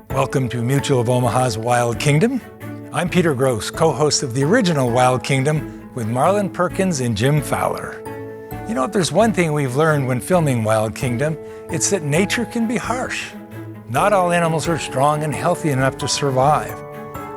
Welcome to Mutual of Omaha's Wild Kingdom. I'm Peter Gross, co-host of the original Wild Kingdom with Marlin Perkins and Jim Fowler. You know, if there's one thing we've learned when filming Wild Kingdom, it's that nature can be harsh. Not all animals are strong and healthy enough to survive.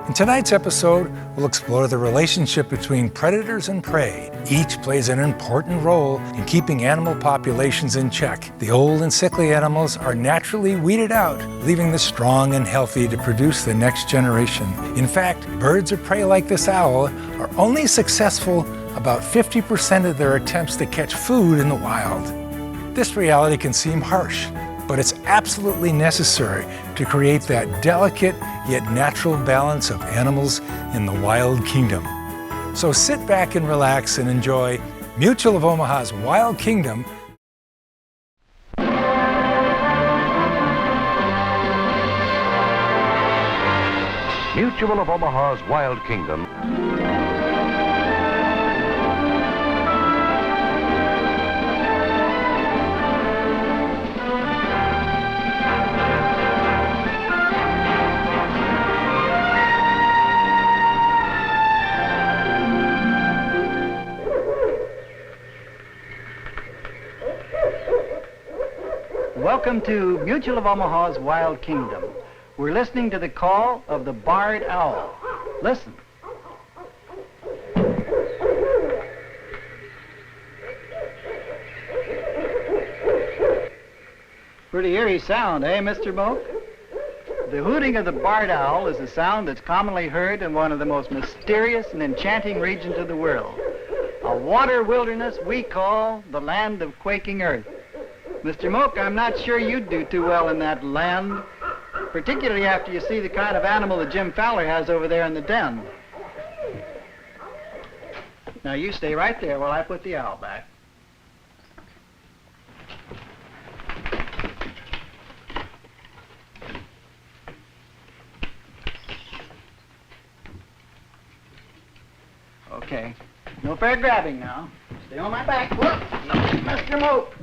In tonight's episode, we'll explore the relationship between predators and prey. Each plays an important role in keeping animal populations in check. The old and sickly animals are naturally weeded out, leaving the strong and healthy to produce the next generation. In fact, birds of prey like this owl are only successful about 50% of their attempts to catch food in the wild. This reality can seem harsh, but it's absolutely necessary to create that delicate yet natural balance of animals in the wild kingdom. So sit back and relax and enjoy Mutual of Omaha's Wild Kingdom. Mutual of Omaha's Wild Kingdom. Welcome to Mutual of Omaha's Wild Kingdom. We're listening to the call of the barred owl. Listen. Pretty eerie sound, eh, Mr. Moak? The hooting of the barred owl is a sound that's commonly heard in one of the most mysterious and enchanting regions of the world, a water wilderness we call the land of quaking earth. Mr. Moak, I'm not sure you'd do too well in that land, particularly after you see the kind of animal that Jim Fowler has over there in the den. Now you stay right there while I put the owl back. Okay, no fair grabbing now. Stay on my back. Whoop! No, Mr. Moak.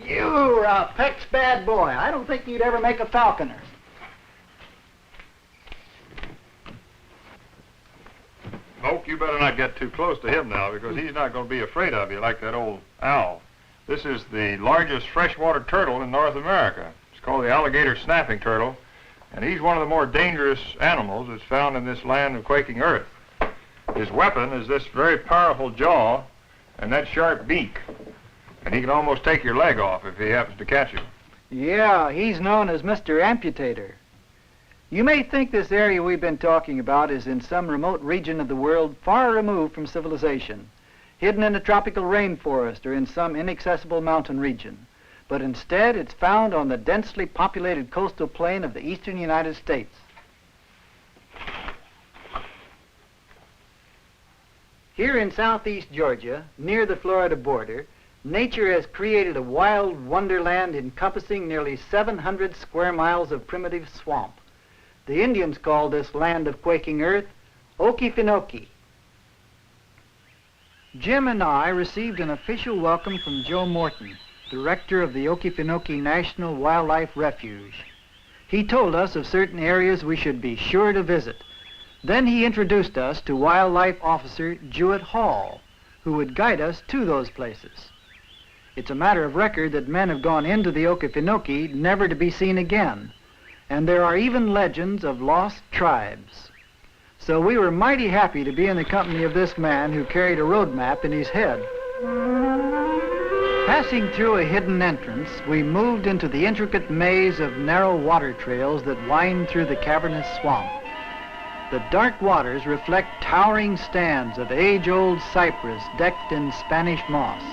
You're a Peck's bad boy. I don't think you'd ever make a falconer. Moak, you better not get too close to him now, because he's not going to be afraid of you like that old owl. This is the largest freshwater turtle in North America. It's called the alligator snapping turtle, and he's one of the more dangerous animals that's found in this land of quaking earth. His weapon is this very powerful jaw and that sharp beak. And he can almost take your leg off if he happens to catch you. Yeah, he's known as Mr. Amputator. You may think this area we've been talking about is in some remote region of the world far removed from civilization, hidden in a tropical rainforest or in some inaccessible mountain region. But instead, it's found on the densely populated coastal plain of the eastern United States. Here in southeast Georgia, near the Florida border, nature has created a wild wonderland encompassing nearly 700 square miles of primitive swamp. The Indians called this land of quaking earth Okefenokee. Jim and I received an official welcome from Joe Morton, director of the Okefenokee National Wildlife Refuge. He told us of certain areas we should be sure to visit. Then he introduced us to Wildlife Officer Jewett Hall, who would guide us to those places. It's a matter of record that men have gone into the Okefenokee never to be seen again, and there are even legends of lost tribes. So we were mighty happy to be in the company of this man who carried a road map in his head. Passing through a hidden entrance, we moved into the intricate maze of narrow water trails that wind through the cavernous swamp. The dark waters reflect towering stands of age-old cypress decked in Spanish moss.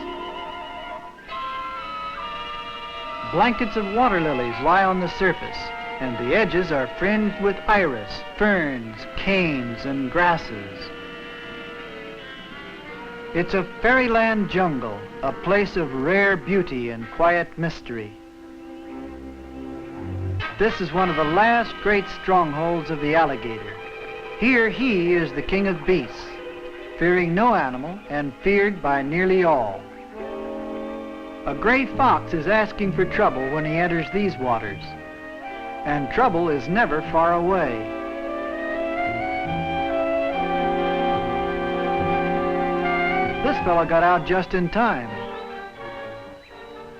Blankets of water lilies lie on the surface, and the edges are fringed with iris, ferns, canes, and grasses. It's a fairyland jungle, a place of rare beauty and quiet mystery. This is one of the last great strongholds of the alligator. Here he is the king of beasts, fearing no animal and feared by nearly all. A gray fox is asking for trouble when he enters these waters. and trouble is never far away. This fellow got out just in time.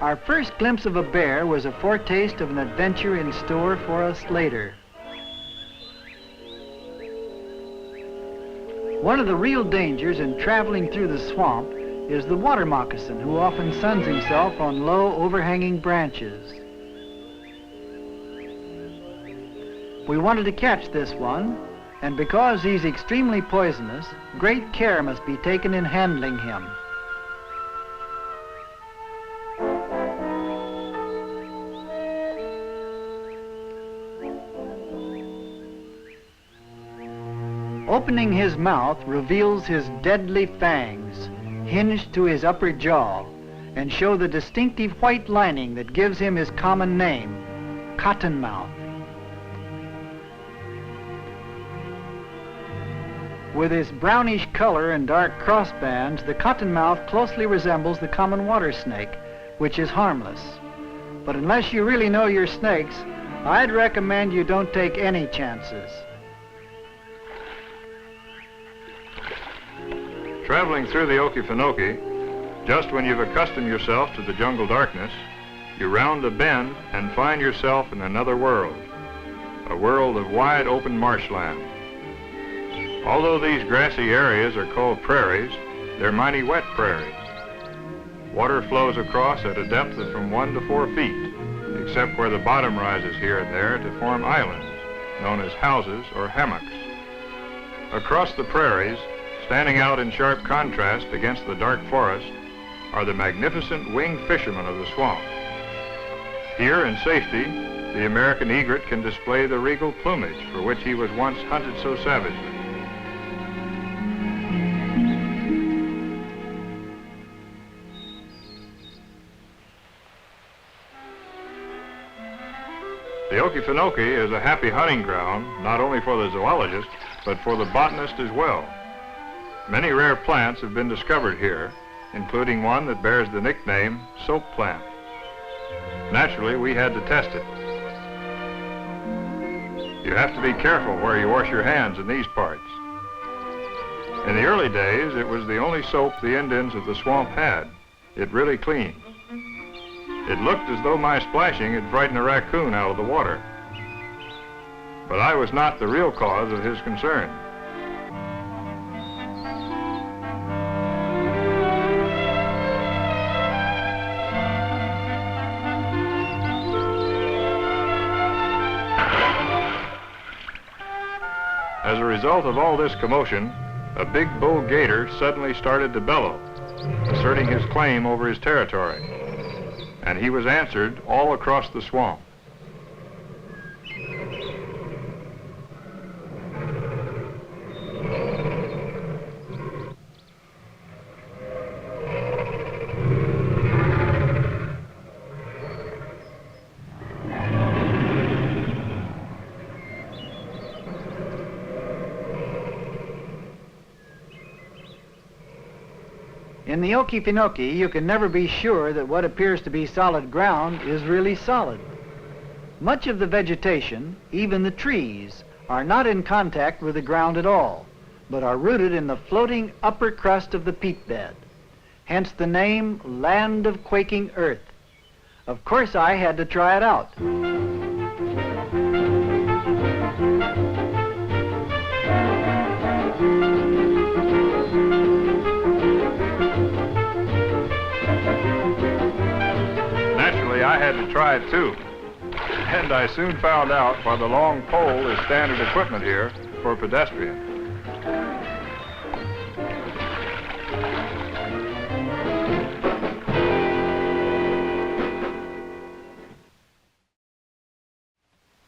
Our first glimpse of a bear was a foretaste of an adventure in store for us later. One of the real dangers in traveling through the swamp is the water moccasin, who often suns himself on low, overhanging branches. We wanted to catch this one, and because he's extremely poisonous, great care must be taken in handling him. Opening his mouth reveals his deadly fangs, hinged to his upper jaw, and show the distinctive white lining that gives him his common name, cottonmouth. With its brownish color and dark crossbands, the cottonmouth closely resembles the common water snake, which is harmless. But unless you really know your snakes, I'd recommend you don't take any chances. Traveling through the Okefenokee, just when you've accustomed yourself to the jungle darkness, you round a bend and find yourself in another world, a world of wide open marshland. Although these grassy areas are called prairies, they're mighty wet prairies. Water flows across at a depth of from 1 to 4 feet, except where the bottom rises here and there to form islands, known as houses or hammocks. Across the prairies, standing out in sharp contrast against the dark forest, are the magnificent winged fishermen of the swamp. Here in safety, the American egret can display the regal plumage for which he was once hunted so savagely. The Okefenokee is a happy hunting ground, not only for the zoologist, but for the botanist as well. Many rare plants have been discovered here, including one that bears the nickname soap plant. Naturally, we had to test it. You have to be careful where you wash your hands in these parts. In the early days, it was the only soap the Indians of the swamp had. It really cleaned. It looked as though my splashing had frightened a raccoon out of the water. But I was not the real cause of his concern. As a result of all this commotion, a big bull gator suddenly started to bellow, asserting his claim over his territory, and he was answered all across the swamp. In the Okefenokee, you can never be sure that what appears to be solid ground is really solid. Much of the vegetation, even the trees, are not in contact with the ground at all, but are rooted in the floating upper crust of the peat bed. Hence the name Land of Quaking Earth. Of course, I had to try it out. I had to try it too, and I soon found out why the long pole is standard equipment here for pedestrians.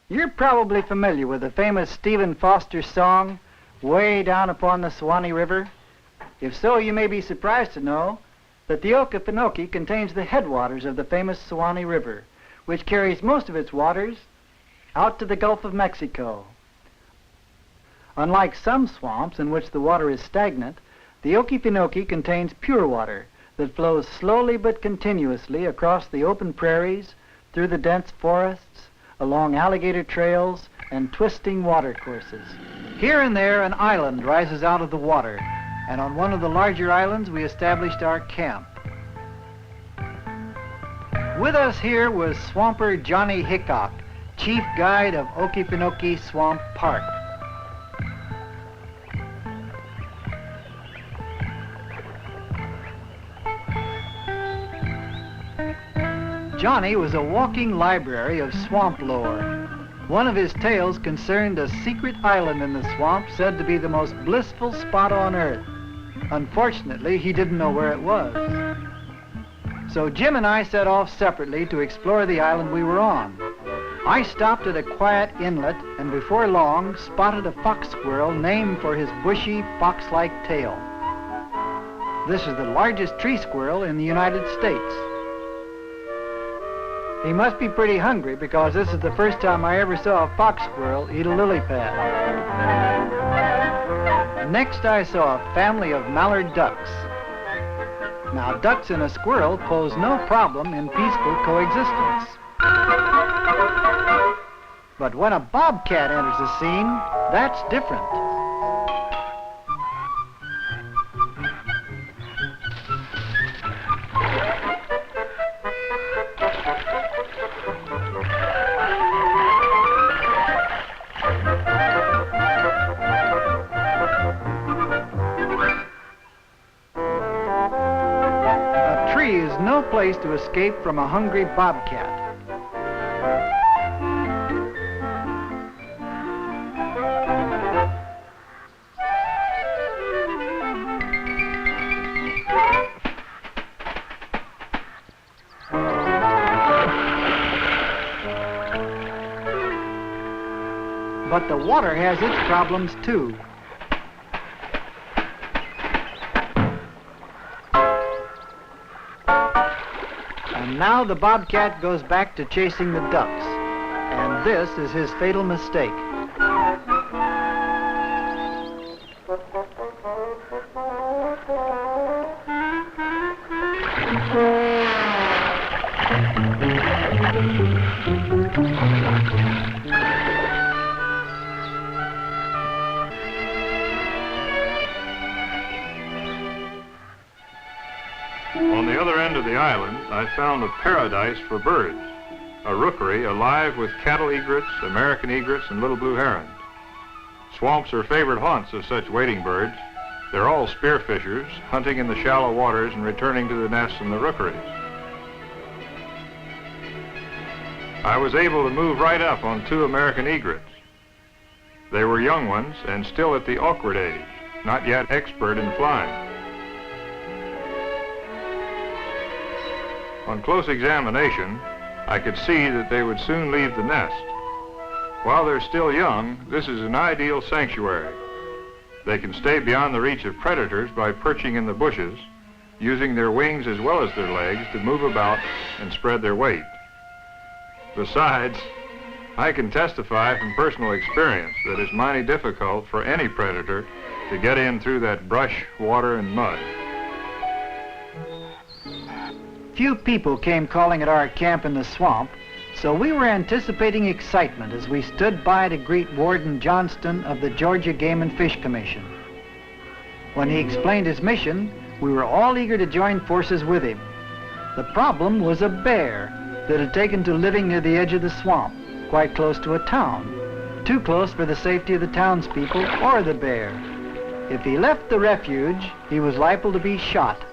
You're probably familiar with the famous Stephen Foster song, Way Down Upon the Swanee River. If so, you may be surprised to know that the Okefenokee contains the headwaters of the famous Swanee River, which carries most of its waters out to the Gulf of Mexico. Unlike some swamps in which the water is stagnant, the Okefenokee contains pure water that flows slowly but continuously across the open prairies, through the dense forests, along alligator trails and twisting water courses. Here and there, an island rises out of the water, and on one of the larger islands, we established our camp. With us here was swamper Johnny Hickok, chief guide of Okefenokee Swamp Park. Johnny was a walking library of swamp lore. One of his tales concerned a secret island in the swamp said to be the most blissful spot on earth. Unfortunately, he didn't know where it was. So Jim and I set off separately to explore the island we were on. I stopped at a quiet inlet and before long spotted a fox squirrel named for his bushy, fox-like tail. This is the largest tree squirrel in the United States. He must be pretty hungry because this is the first time I ever saw a fox squirrel eat a lily pad. Next I saw a family of mallard ducks. Now ducks and a squirrel pose no problem in peaceful coexistence. But when a bobcat enters the scene, that's different. No place to escape from a hungry bobcat. But the water has its problems too. Now the bobcat goes back to chasing the ducks, and this is his fatal mistake. On the other end of the island, I found a paradise for birds, a rookery alive with cattle egrets, American egrets, and little blue herons. Swamps are favorite haunts of such wading birds. They're all spearfishers, hunting in the shallow waters and returning to the nests in the rookeries. I was able to move right up on 2 American egrets. They were young ones and still at the awkward age, not yet expert in flying. On close examination, I could see that they would soon leave the nest. While they're still young, this is an ideal sanctuary. They can stay beyond the reach of predators by perching in the bushes, using their wings as well as their legs to move about and spread their weight. Besides, I can testify from personal experience that it's mighty difficult for any predator to get in through that brush, water, and mud. Few people came calling at our camp in the swamp, so we were anticipating excitement as we stood by to greet Warden Johnston of the Georgia Game and Fish Commission. When he explained his mission, we were all eager to join forces with him. The problem was a bear that had taken to living near the edge of the swamp, quite close to a town, too close for the safety of the townspeople or the bear. If he left the refuge, he was liable to be shot.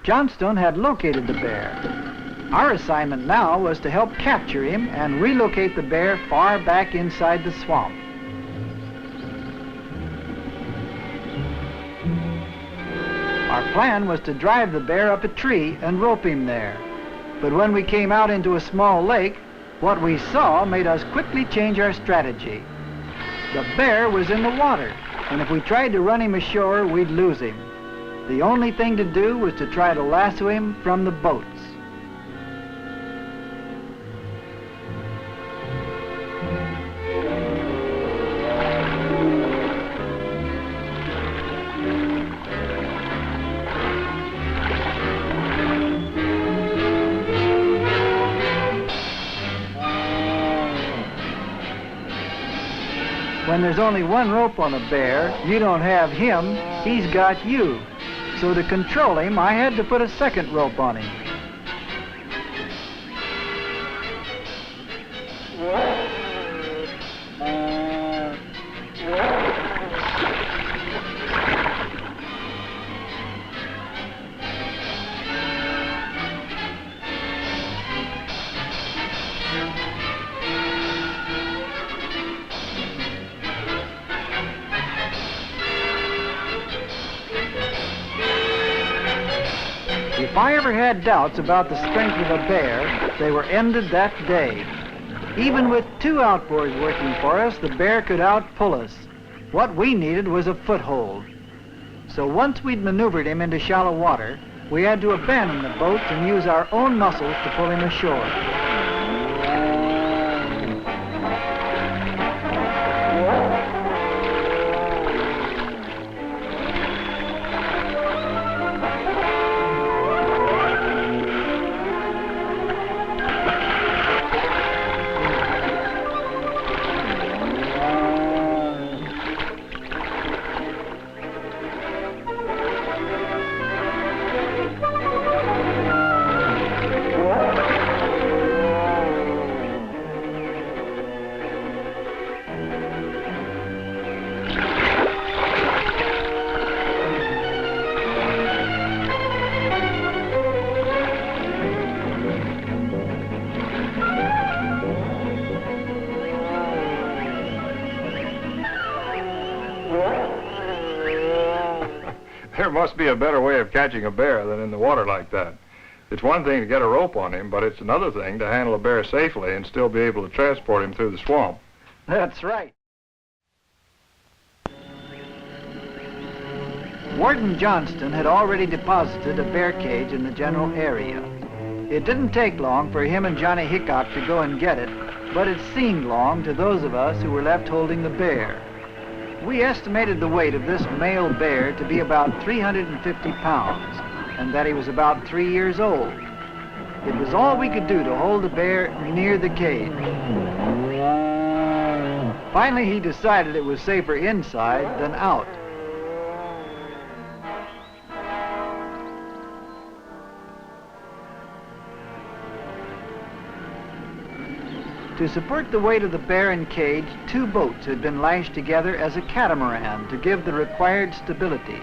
Johnstone had located the bear. Our assignment now was to help capture him and relocate the bear far back inside the swamp. Our plan was to drive the bear up a tree and rope him there. But when we came out into a small lake, what we saw made us quickly change our strategy. The bear was in the water, and if we tried to run him ashore, we'd lose him. The only thing to do was to try to lasso him from the boats. When there's only one rope on a bear, you don't have him, he's got you. So to control him, I had to put a second rope on him. If I ever had doubts about the strength of a bear, they were ended that day. Even with 2 outboards working for us, the bear could outpull us. What we needed was a foothold. So once we'd maneuvered him into shallow water, we had to abandon the boats and use our own muscles to pull him ashore. There must be a better way of catching a bear than in the water like that. It's one thing to get a rope on him, but it's another thing to handle a bear safely and still be able to transport him through the swamp. That's right. Warden Johnston had already deposited a bear cage in the general area. It didn't take long for him and Johnny Hickok to go and get it, but it seemed long to those of us who were left holding the bear. We estimated the weight of this male bear to be about 350 pounds, and that he was about 3 years old. It was all we could do to hold the bear near the cage. Finally, he decided it was safer inside than out. To support the weight of the bear and cage, 2 boats had been lashed together as a catamaran to give the required stability.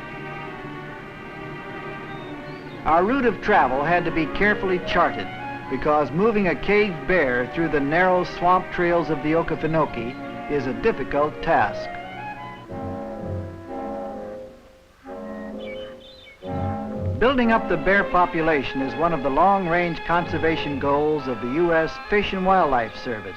Our route of travel had to be carefully charted because moving a caged bear through the narrow swamp trails of the Okefenokee is a difficult task. Building up the bear population is one of the long-range conservation goals of the U.S. Fish and Wildlife Service.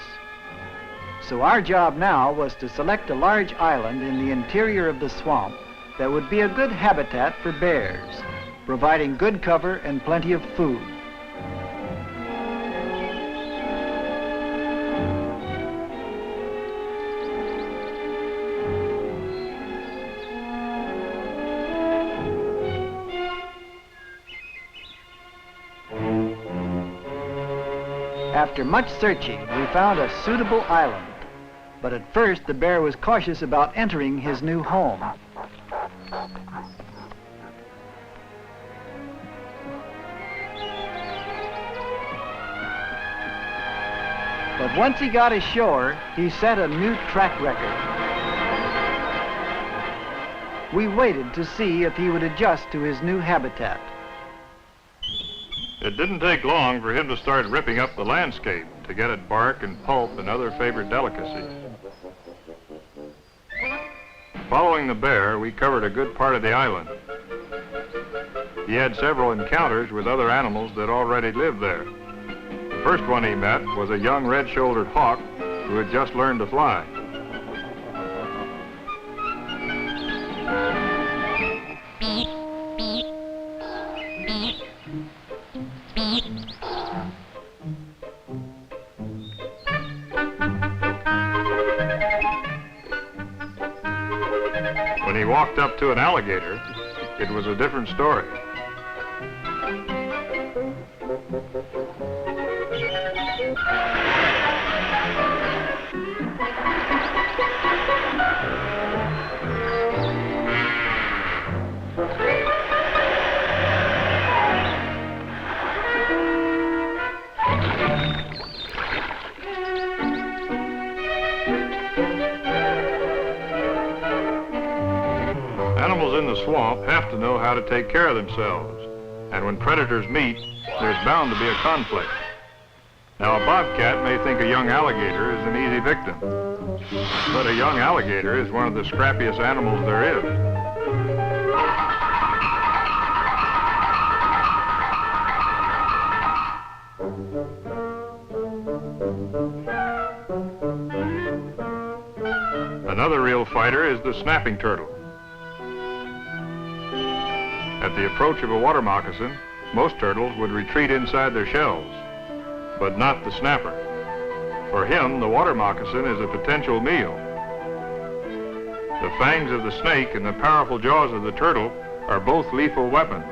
So our job now was to select a large island in the interior of the swamp that would be a good habitat for bears, providing good cover and plenty of food. After much searching, we found a suitable island, but at first the bear was cautious about entering his new home. But once he got ashore, he set a new track record. We waited to see if he would adjust to his new habitat. It didn't take long for him to start ripping up the landscape to get at bark and pulp and other favorite delicacies. Following the bear, we covered a good part of the island. He had several encounters with other animals that already lived there. The first one he met was a young red-shouldered hawk who had just learned to fly. When he walked up to an alligator, it was a different story. animals in the swamp have to know how to take care of themselves. And when predators meet, there's bound to be a conflict. Now, a bobcat may think a young alligator is an easy victim. But a young alligator is one of the scrappiest animals there is. Another real fighter is the snapping turtle. At the approach of a water moccasin, most turtles would retreat inside their shells, but not the snapper. For him, the water moccasin is a potential meal. The fangs of the snake and the powerful jaws of the turtle are both lethal weapons.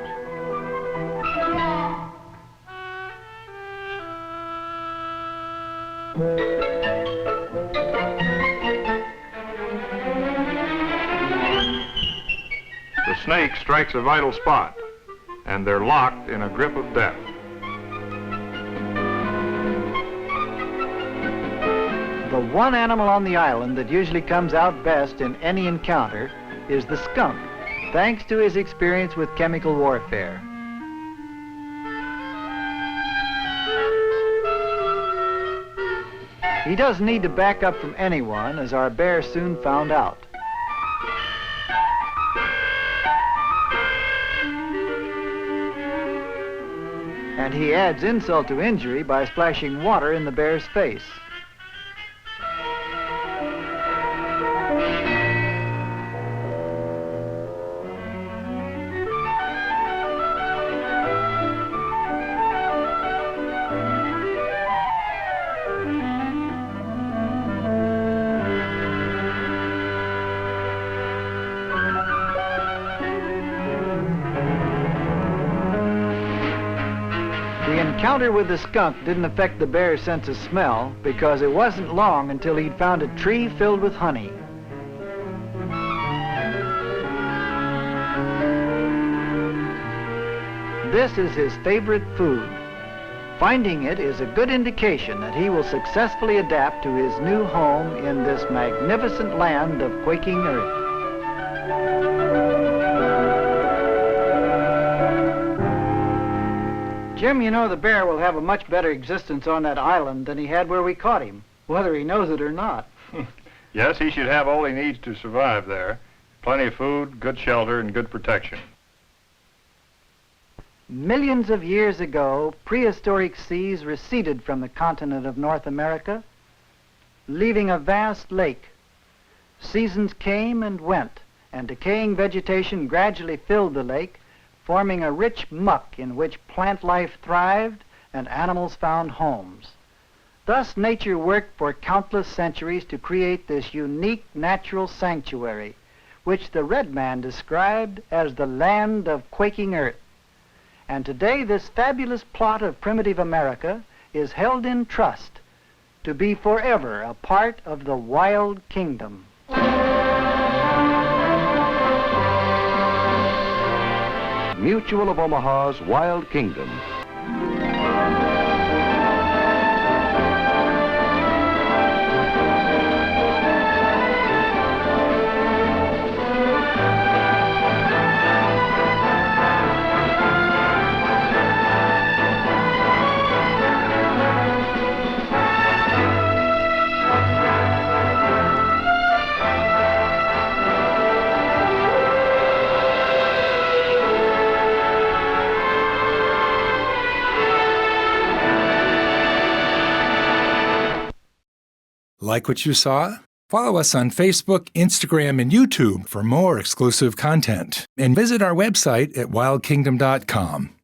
The snake strikes a vital spot, and they're locked in a grip of death. The one animal on the island that usually comes out best in any encounter is the skunk, thanks to his experience with chemical warfare. He doesn't need to back up from anyone, as our bear soon found out. And he adds insult to injury by splashing water in the bear's face. The encounter with the skunk didn't affect the bear's sense of smell, because it wasn't long until he'd found a tree filled with honey. This is his favorite food. Finding it is a good indication that he will successfully adapt to his new home in this magnificent land of quaking earth. Jim, you know the bear will have a much better existence on that island than he had where we caught him, whether he knows it or not. Yes, he should have all he needs to survive there. Plenty of food, good shelter, and good protection. Millions of years ago, prehistoric seas receded from the continent of North America, leaving a vast lake. Seasons came and went, and decaying vegetation gradually filled the lake, forming a rich muck in which plant life thrived and animals found homes. Thus, nature worked for countless centuries to create this unique natural sanctuary, which the red man described as the land of quaking earth. And today, this fabulous plot of primitive America is held in trust to be forever a part of the wild kingdom. Mutual of Omaha's Wild Kingdom. Like what you saw? Follow us on Facebook, Instagram, and YouTube for more exclusive content. And visit our website at wildkingdom.com.